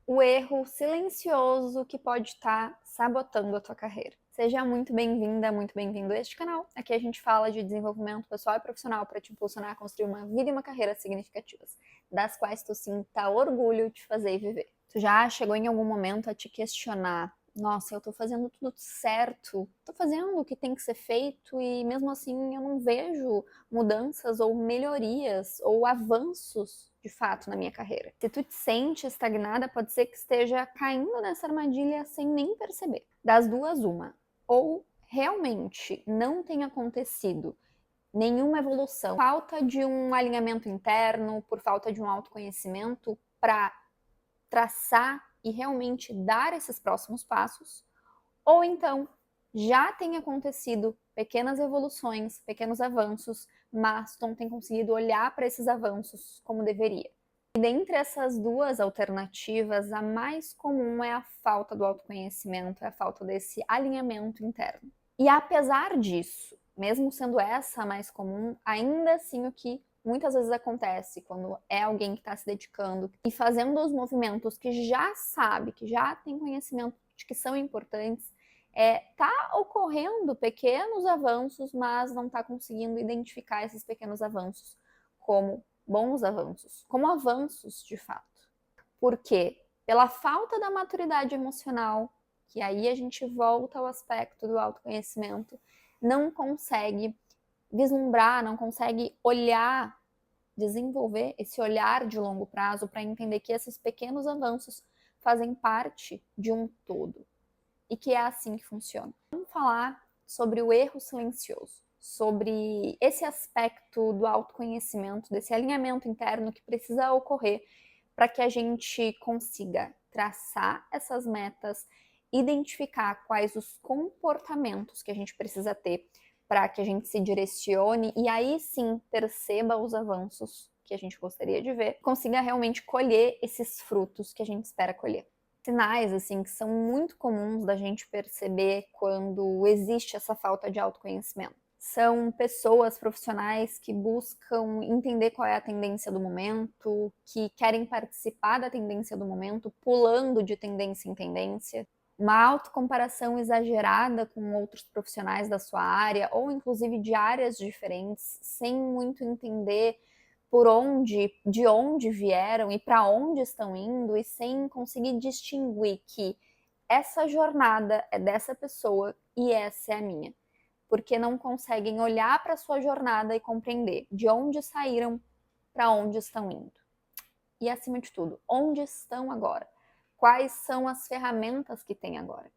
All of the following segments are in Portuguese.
o erro silencioso que pode estar sabotando a tua carreira. Seja muito bem-vinda, muito bem-vindo a este canal. Aqui a gente fala de desenvolvimento pessoal e profissional para te impulsionar a construir uma vida e uma carreira significativas, das quais tu sinta orgulho de fazer e viver. Tu já chegou em algum momento a te questionar: nossa, eu tô fazendo tudo certo, tô fazendo o que tem que ser feito e mesmo assim eu não vejo mudanças ou melhorias ou avanços de fato na minha carreira. Se tu te sente estagnada, pode ser que esteja caindo nessa armadilha sem nem perceber. Das duas, uma. Ou realmente não tem acontecido nenhuma evolução, falta de um alinhamento interno, por falta de um autoconhecimento para traçar e realmente dar esses próximos passos, ou então já tem acontecido pequenas evoluções, pequenos avanços, mas tu não tem conseguido olhar para esses avanços como deveria. E dentre essas duas alternativas, a mais comum é a falta do autoconhecimento, é a falta desse alinhamento interno. E apesar disso, mesmo sendo essa a mais comum, ainda assim o que muitas vezes acontece quando é alguém que está se dedicando e fazendo os movimentos que já sabe, que já tem conhecimento de que são importantes, tá ocorrendo pequenos avanços, mas não está conseguindo identificar esses pequenos avanços como bons avanços, como avanços de fato. Por quê? Pela falta da maturidade emocional, que aí a gente volta ao aspecto do autoconhecimento, não consegue vislumbrar, não consegue olhar, desenvolver esse olhar de longo prazo para entender que esses pequenos avanços fazem parte de um todo e que é assim que funciona. Vamos falar sobre o erro silencioso, sobre esse aspecto do autoconhecimento, desse alinhamento interno que precisa ocorrer para que a gente consiga traçar essas metas, identificar quais os comportamentos que a gente precisa ter para que a gente se direcione e aí sim perceba os avanços que a gente gostaria de ver, consiga realmente colher esses frutos que a gente espera colher. Sinais assim que são muito comuns da gente perceber quando existe essa falta de autoconhecimento. São pessoas profissionais que buscam entender qual é a tendência do momento, que querem participar da tendência do momento, pulando de tendência em tendência. Uma autocomparação exagerada com outros profissionais da sua área, ou inclusive de áreas diferentes, sem muito entender de onde vieram e para onde estão indo, e sem conseguir distinguir que essa jornada é dessa pessoa e essa é a minha. Porque não conseguem olhar para a sua jornada e compreender de onde saíram para onde estão indo. E acima de tudo, onde estão agora? Quais são as ferramentas que tem agora?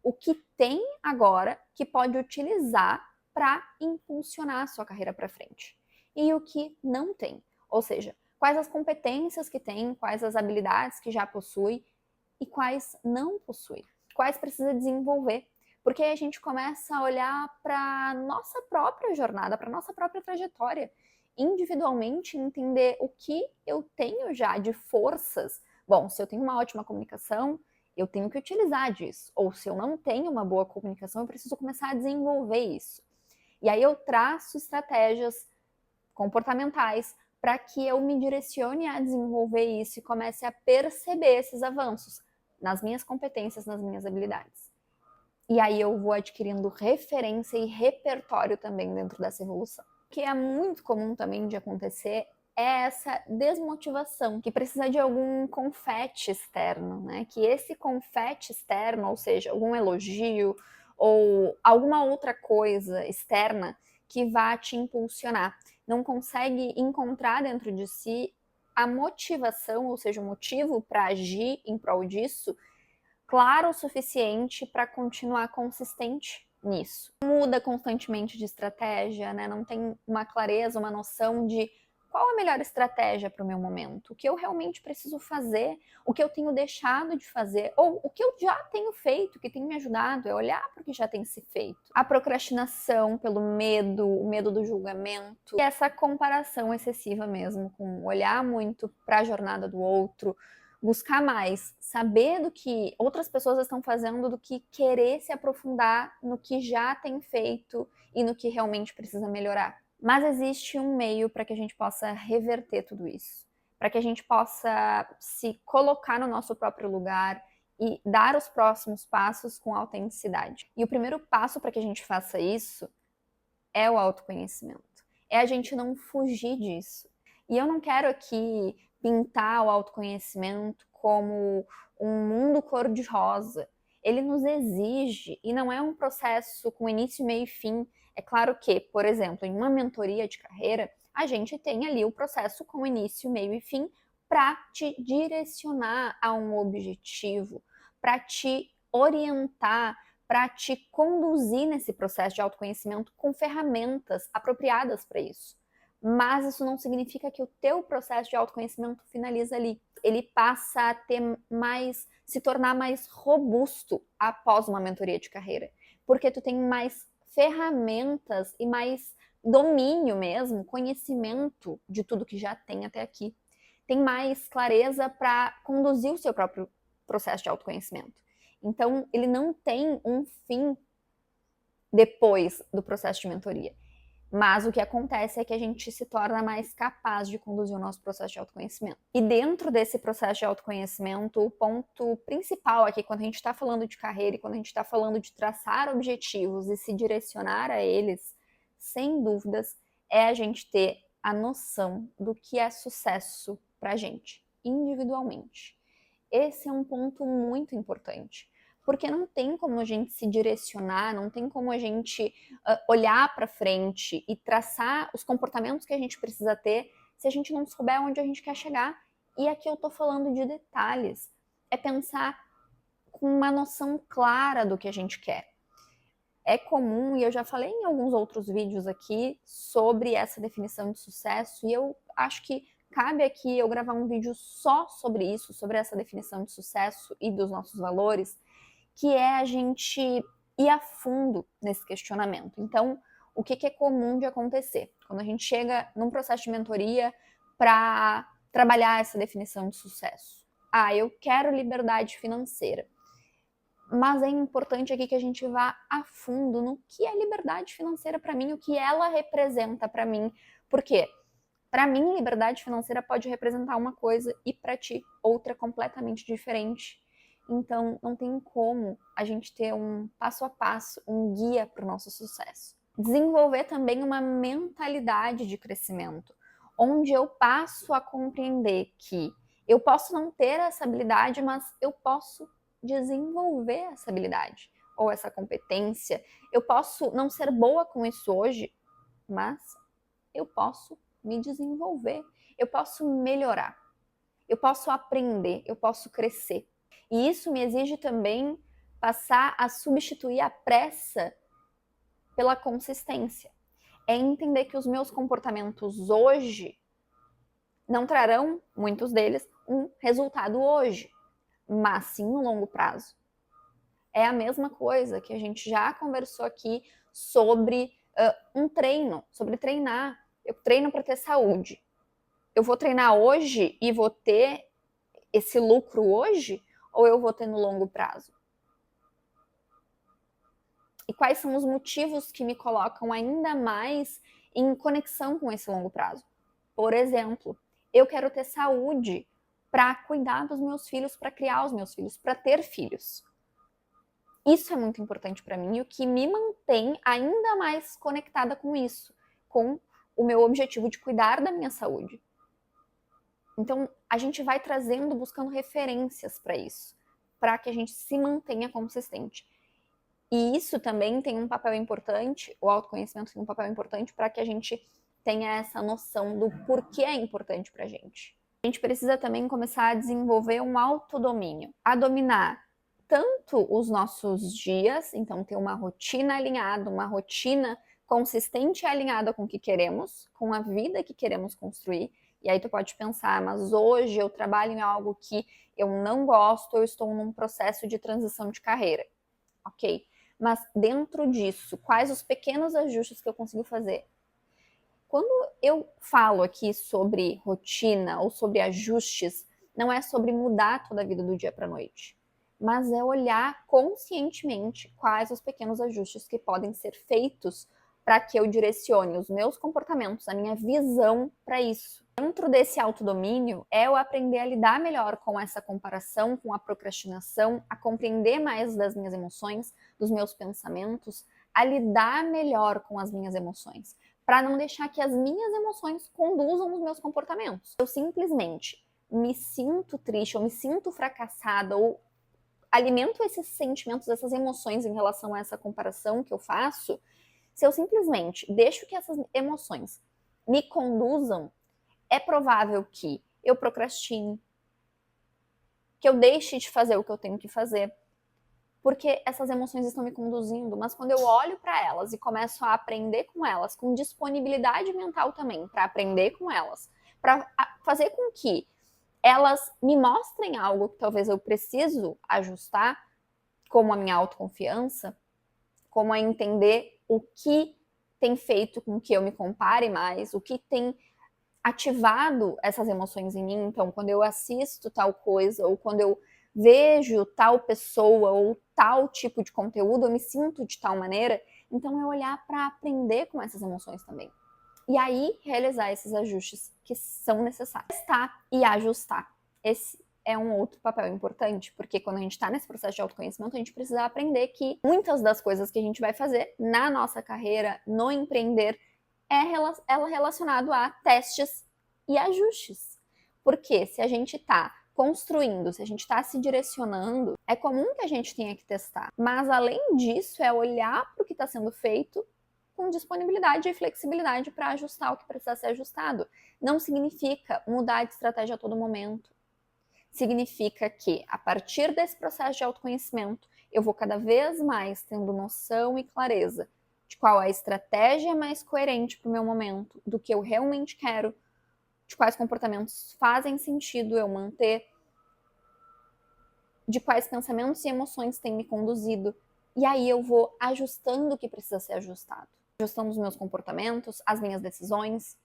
O que tem agora que pode utilizar para impulsionar a sua carreira para frente? E o que não tem? Ou seja, quais as competências que tem, quais as habilidades que já possui e quais não possui? Quais precisa desenvolver? Porque aí a gente começa a olhar para nossa própria jornada, para nossa própria trajetória, individualmente entender o que eu tenho já de forças. Bom, se eu tenho uma ótima comunicação, eu tenho que utilizar disso. Ou se eu não tenho uma boa comunicação, eu preciso começar a desenvolver isso. E aí eu traço estratégias comportamentais para que eu me direcione a desenvolver isso e comece a perceber esses avanços nas minhas competências, nas minhas habilidades. E aí eu vou adquirindo referência e repertório também dentro dessa evolução. O que é muito comum também de acontecer é essa desmotivação, que precisa de algum confete externo, né? Que esse confete externo, ou seja, algum elogio ou alguma outra coisa externa que vá te impulsionar. Não consegue encontrar dentro de si a motivação, ou seja, o motivo para agir em prol disso, claro o suficiente para continuar consistente nisso. Muda constantemente de estratégia, né? Não tem uma clareza, uma noção de qual a melhor estratégia para o meu momento, o que eu realmente preciso fazer, o que eu tenho deixado de fazer, ou o que eu já tenho feito, que tem me ajudado, é olhar para o que já tem se feito. A procrastinação pelo medo, o medo do julgamento, e essa comparação excessiva mesmo, com olhar muito para a jornada do outro, buscar mais, saber do que outras pessoas estão fazendo, do que querer se aprofundar no que já tem feito e no que realmente precisa melhorar. Mas existe um meio para que a gente possa reverter tudo isso. para que a gente possa se colocar no nosso próprio lugar e dar os próximos passos com autenticidade. E o primeiro passo para que a gente faça isso é o autoconhecimento. É a gente não fugir disso. E eu não quero aqui pintar o autoconhecimento como um mundo cor-de-rosa. Ele nos exige, e não é um processo com início, meio e fim. É claro que, por exemplo, em uma mentoria de carreira, a gente tem ali o processo com início, meio e fim para te direcionar a um objetivo, para te orientar, para te conduzir nesse processo de autoconhecimento com ferramentas apropriadas para isso. Mas isso não significa que o teu processo de autoconhecimento finaliza ali. Ele passa a ter mais, se tornar mais robusto após uma mentoria de carreira, porque tu tem mais ferramentas e mais domínio mesmo, conhecimento de tudo que já tem até aqui. Tem mais clareza para conduzir o seu próprio processo de autoconhecimento. Então, ele não tem um fim depois do processo de mentoria. Mas o que acontece é que a gente se torna mais capaz de conduzir o nosso processo de autoconhecimento. E dentro desse processo de autoconhecimento, o ponto principal aqui, quando a gente está falando de carreira e quando a gente está falando de traçar objetivos e se direcionar a eles, sem dúvidas, é a gente ter a noção do que é sucesso para a gente, individualmente. Esse é um ponto muito importante. Porque não tem como a gente se direcionar, não tem como a gente olhar para frente e traçar os comportamentos que a gente precisa ter se a gente não souber onde a gente quer chegar. E aqui eu tô falando de detalhes. É pensar com uma noção clara do que a gente quer. É comum, e eu já falei em alguns outros vídeos aqui sobre essa definição de sucesso, e eu acho que cabe aqui eu gravar um vídeo só sobre isso, sobre essa definição de sucesso e dos nossos valores, que é a gente ir a fundo nesse questionamento. Então, o que é comum de acontecer? Quando a gente chega num processo de mentoria para trabalhar essa definição de sucesso. Ah, eu quero liberdade financeira. Mas é importante aqui que a gente vá a fundo no que é liberdade financeira para mim, o que ela representa para mim. Por quê? Para mim, liberdade financeira pode representar uma coisa e para ti outra completamente diferente. Então, não tem como a gente ter um passo a passo, um guia para o nosso sucesso. Desenvolver também uma mentalidade de crescimento, onde eu passo a compreender que eu posso não ter essa habilidade, mas eu posso desenvolver essa habilidade ou essa competência. Eu posso não ser boa com isso hoje, mas eu posso me desenvolver, eu posso melhorar, eu posso aprender, eu posso crescer. E isso me exige também passar a substituir a pressa pela consistência. É entender que os meus comportamentos hoje não trarão, muitos deles, um resultado hoje, mas sim no longo prazo. É a mesma coisa que a gente já conversou aqui sobre um treino, sobre treinar. Eu treino para ter saúde. Eu vou treinar hoje e vou ter esse lucro hoje ou eu vou ter no longo prazo? E quais são os motivos que me colocam ainda mais em conexão com esse longo prazo? Por exemplo, eu quero ter saúde para cuidar dos meus filhos, para criar os meus filhos, para ter filhos. Isso é muito importante para mim e o que me mantém ainda mais conectada com isso, com o meu objetivo de cuidar da minha saúde. Então, a gente vai trazendo, buscando referências para isso, para que a gente se mantenha consistente. E isso também tem um papel importante, o autoconhecimento tem um papel importante para que a gente tenha essa noção do porquê é importante para a gente. A gente precisa também começar a desenvolver um autodomínio, a dominar tanto os nossos dias, então ter uma rotina alinhada, uma rotina consistente e alinhada com o que queremos, com a vida que queremos construir. E aí tu pode pensar, mas hoje eu trabalho em algo que eu não gosto, eu estou num processo de transição de carreira. Ok, mas dentro disso, quais os pequenos ajustes que eu consigo fazer? Quando eu falo aqui sobre rotina ou sobre ajustes, não é sobre mudar toda a vida do dia para a noite, mas é olhar conscientemente quais os pequenos ajustes que podem ser feitos para que eu direcione os meus comportamentos, a minha visão para isso. Dentro desse autodomínio é eu aprender a lidar melhor com essa comparação, com a procrastinação, a compreender mais das minhas emoções, dos meus pensamentos, a lidar melhor com as minhas emoções, para não deixar que as minhas emoções conduzam os meus comportamentos. Eu simplesmente me sinto triste, ou me sinto fracassada, ou alimento esses sentimentos, essas emoções em relação a essa comparação que eu faço, se eu simplesmente deixo que essas emoções me conduzam, é provável que eu procrastine, que eu deixe de fazer o que eu tenho que fazer, porque essas emoções estão me conduzindo. Mas quando eu olho para elas e começo a aprender com elas, com disponibilidade mental também, para aprender com elas, para fazer com que elas me mostrem algo que talvez eu preciso ajustar, como a minha autoconfiança, como a entender o que tem feito com que eu me compare mais, o que tem ativado essas emoções em mim. Então, quando eu assisto tal coisa, ou quando eu vejo tal pessoa, ou tal tipo de conteúdo, eu me sinto de tal maneira. Então, é olhar para aprender com essas emoções também. E aí, realizar esses ajustes que são necessários. Testar e ajustar. Esse é um outro papel importante, porque quando a gente está nesse processo de autoconhecimento, a gente precisa aprender que muitas das coisas que a gente vai fazer na nossa carreira, no empreender, é relacionado a testes e ajustes. Porque se a gente está construindo, se a gente está se direcionando, é comum que a gente tenha que testar. Mas além disso, é olhar para o que está sendo feito com disponibilidade e flexibilidade para ajustar o que precisa ser ajustado. Não significa mudar de estratégia a todo momento. Significa que, a partir desse processo de autoconhecimento, eu vou cada vez mais tendo noção e clareza de qual é a estratégia mais coerente para o meu momento, do que eu realmente quero, de quais comportamentos fazem sentido eu manter, de quais pensamentos e emoções têm me conduzido. E aí eu vou ajustando o que precisa ser ajustado. Ajustando os meus comportamentos, as minhas decisões.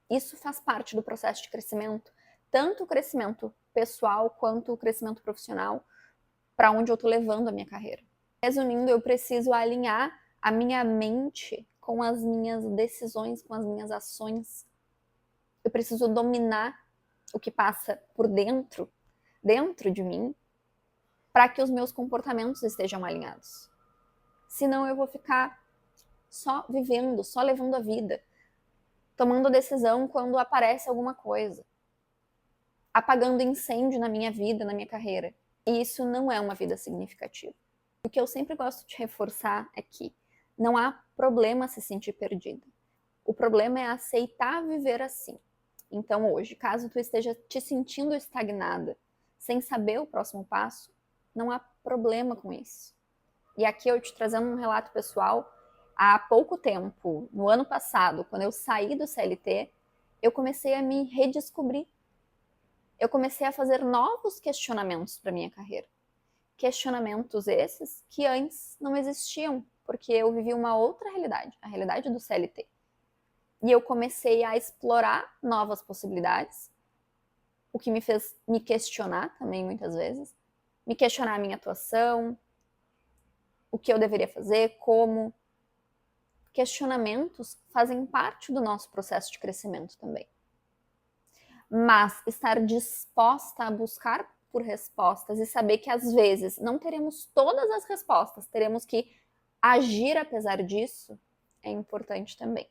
Isso faz parte do processo de crescimento, tanto o crescimento pessoal quanto o crescimento profissional, para onde eu estou levando a minha carreira. Resumindo, eu preciso alinhar a minha mente com as minhas decisões, com as minhas ações. Eu preciso dominar o que passa por dentro de mim, para que os meus comportamentos estejam alinhados. Senão eu vou ficar só vivendo, só levando a vida, tomando decisão quando aparece alguma coisa, apagando incêndio na minha vida, na minha carreira. E isso não é uma vida significativa. O que eu sempre gosto de reforçar é que não há problema se sentir perdida. O problema é aceitar viver assim. Então hoje, caso tu esteja te sentindo estagnada, sem saber o próximo passo, não há problema com isso. E aqui eu te trazendo um relato pessoal, há pouco tempo, no ano passado, quando eu saí do CLT, eu comecei a me redescobrir. Eu comecei a fazer novos questionamentos para minha carreira. Questionamentos esses que antes não existiam, porque eu vivi uma outra realidade, a realidade do CLT. E eu comecei a explorar novas possibilidades, o que me fez me questionar também muitas vezes, me questionar a minha atuação, o que eu deveria fazer, como. Questionamentos fazem parte do nosso processo de crescimento também. Mas estar disposta a buscar por respostas e saber que às vezes não teremos todas as respostas, teremos que agir apesar disso, é importante também.